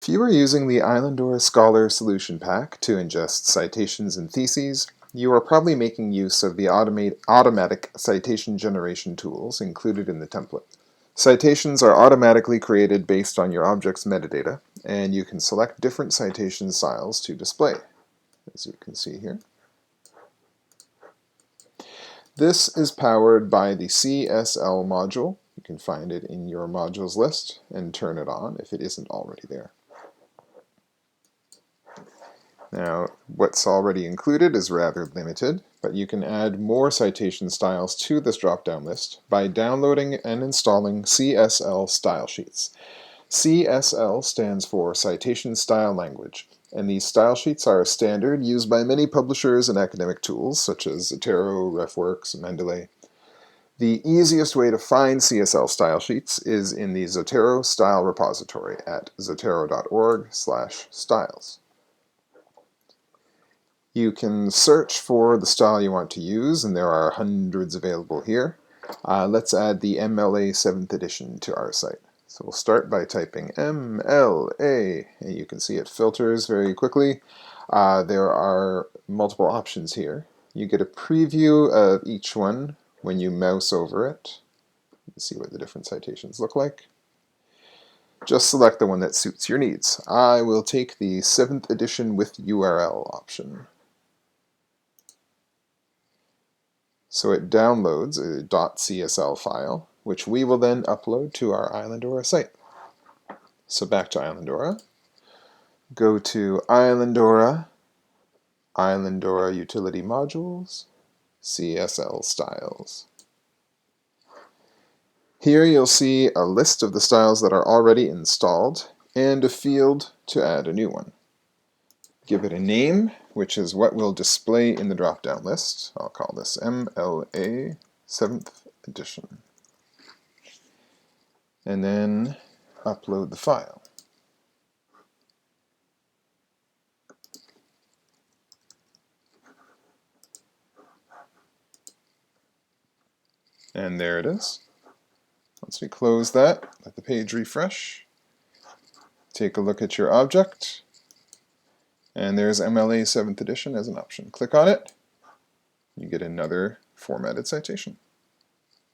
If you are using the Islandora Scholar solution pack to ingest citations and theses, you are probably making use of the automatic citation generation tools included in the template. Citations are automatically created based on your object's metadata, and you can select different citation styles to display, as you can see here. This is powered by the CSL module. You can find it in your modules list and turn it on if it isn't already there. Now, what's already included is rather limited, but you can add more citation styles to this drop-down list by downloading and installing CSL style sheets. CSL stands for Citation Style Language, and these style sheets are a standard used by many publishers and academic tools such as Zotero, RefWorks, and Mendeley. The easiest way to find CSL style sheets is in the Zotero style repository at zotero.org/styles. You can search for the style you want to use, and there are hundreds available here. Let's add the MLA 7th edition to our site. So we'll start by typing MLA, and you can see it filters very quickly. There are multiple options here. You get a preview of each one when you mouse over it. You can see what the different citations look like. Just select the one that suits your needs. I will take the 7th edition with URL option. So it downloads a .csl file, which we will then upload to our Islandora site. So back to Islandora. Go to Islandora, Islandora Utility Modules, CSL Styles. Here you'll see a list of the styles that are already installed and a field to add a new one. Give it a name, which is what we'll display in the drop-down list. I'll call this MLA 7th edition. And then upload the file. And there it is. Once we close that, let the page refresh. Take a look at your object. And there's MLA 7th edition as an option. Click on it. You get another formatted citation.